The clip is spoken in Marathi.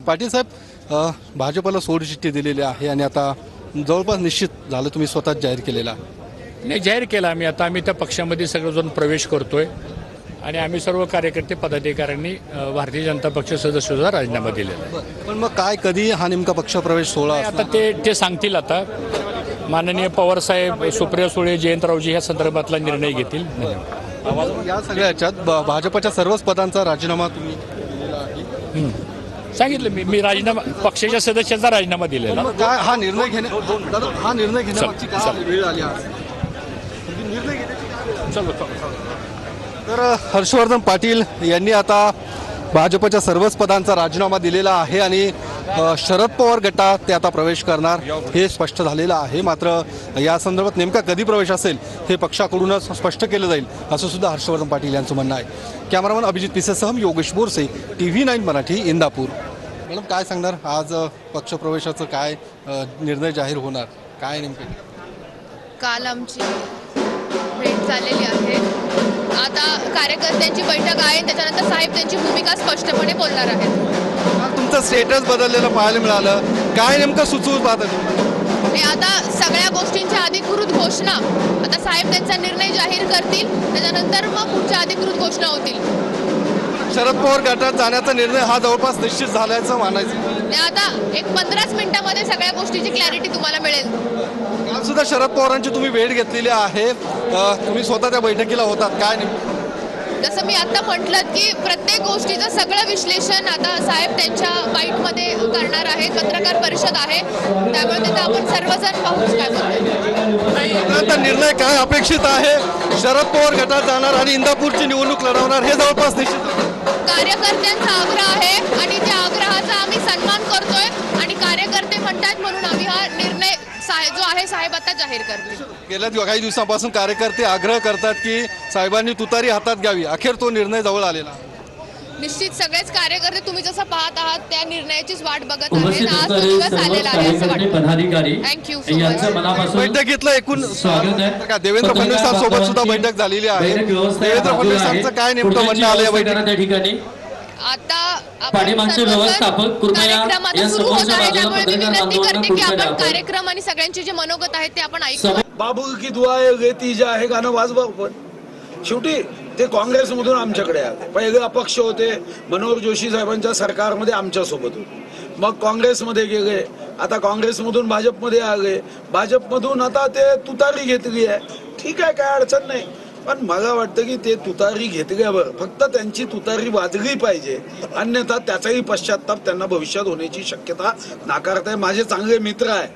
पाटील साहेब, भाजपला सोडचिठ्ठी दिलेली आहे आणि आता जवळपास निश्चित झालं, तुम्ही स्वतःच जाहीर केलेला. नाही, जाहीर केला आम्ही त्या पक्षामध्ये सगळेजण प्रवेश करतोय आणि आम्ही सर्व कार्यकर्ते पदाधिकाऱ्यांनी भारतीय जनता पक्ष सदस्याचा राजीनामा दिलेला आहे. पण मग काय, कधी हा नेमका पक्षप्रवेश सोहळा आता ते सांगतील. आता माननीय पवारसाहेब, सुप्रिया सुळे, जयंतरावजी ह्या संदर्भातला निर्णय घेतील. या सगळ्या याच्यात भाजपच्या सर्वच पदांचा राजीनामा तुम्ही दिलेला आहे. सांगितलं मी राजीनामा, पक्षाच्या सदस्याचा राजीनामा दिलेला. काय हा निर्णय घेण्यामागची काय वेळ आली आज? निर्णय घेण्याची तर हर्षवर्धन पाटील यांनी आता भाजपच्या सर्वच पदांचा राजीनामा दिलेला आहे आणि शरद पवार गटात ते आता प्रवेश करणार हे स्पष्ट झालेलं आहे. मात्र या संदर्भात नेमका कधी प्रवेश असेल हे पक्षाकडूनच स्पष्ट केलं जाईल असं सुद्धा हर्षवर्धन पाटील यांचं म्हणणं आहे. कॅमेरामन अभिजित पिसेसह योगेश बोरसे, TV9 मराठी, इंदापूर. मॅडम, काय सांगणार, आज पक्षप्रवेशाचं काय निर्णय जाहीर होणार, काय नेमकं? काल आमची भेट झालेली आहे. आता कार्यकर्त्यांची बैठक आहे, त्याच्यानंतर साहेब त्यांची भूमिका स्पष्टपणे बोलणार आहेत. तुमचं स्टेटस बदललेलं पाहायला मिळालं, काय नेमकं सुचवून पाहता? हे आता सगळ्या गोष्टींच्या अधिकृत घोषणा आता साहेब त्यांचा निर्णय जाहीर करतील, त्याच्यानंतर मग पुढच्या अधिकृत घोषणा होतील. शरद पवार गटात जाण्याचा निर्णय हा जवळपास निश्चित झाल्याचं मानायचं. आता एक 15 मिनिटांमध्ये सगळ्या गोष्टीची क्लॅरिटी तुम्हाला मिळेल. काल सुद्धा शरद पवारांची तुम्ही भेट घेतलेली आहे, तुम्ही स्वतः त्या बैठकीला होतात, काय नेमकं? जसं मी आता म्हटलं की प्रत्येक गोष्टीचं सगळं विश्लेषण आता साहेब त्यांच्या बाईटमध्ये करणार आहेत. पत्रकार परिषद आहे, त्यामुळे तिथं आपण सर्वजण पाहूच काय बोलतो. निर्णय काय अपेक्षित आहे? शरद पवार गटात जाणार आणि इंदापूरची निवडणूक लढवणार हे जवळपास निश्चित. कार्यकर्त्यांचा आग्रह आहे आणि त्या आग्रहाचा आम्ही सन्मान करतोय आणि कार्यकर्ते म्हणतात म्हणून आम्ही हा निर्णय जो आहे साहेब आता जाहीर करतील. गेल्या काही दिवसांपासून कार्यकर्ते आग्रह करतात की साहेबांनी तुतारी हातात घ्यावी, अखेर तो निर्णय जवळ आलेला. निश्चित सगळेच कार्यकर्ते तुम्ही जसं पाहत आहात त्या निर्णयाचीच वाट बघत आहेत. आज तो दिवस आलेला आहे असं वाटतं. Thank you so much. बैठकीतलं एकूण देवेंद्र फडणवीसांसोबत सुद्धा बैठक झालेली आहे. देवेंद्र फडणवीसांचं काय नेमकं म्हणणं आलं या बैठकीत? आता व्यवस्थापक कार्यक्रमात सुरू होत आहे, त्यामुळे मी विनंती करते की आपण कार्यक्रम आणि सगळ्यांचे जे मनोगत आहेत ते आपण ऐकू. बाबू की दुआ ती जे आहे गाणं वाजवा. पण शेवटी ते काँग्रेसमधून आमच्याकडे आले. पहिले अपक्ष होते, मनोहर जोशी साहेबांच्या सरकारमध्ये आमच्यासोबत होते, मग काँग्रेसमध्ये गेले, आता काँग्रेसमधून भाजपमध्ये आले, भाजपमधून आता ते तुतारी घेतली आहे. ठीक आहे, काय अडचण नाही. पण मला वाटतं की ते तुतारी घेतल्यावर फक्त त्यांची तुतारी वाजली पाहिजे, अन्यथा त्याचाही पश्चाताप त्यांना भविष्यात होण्याची शक्यता नाकारताय. माझे चांगले मित्र आहे.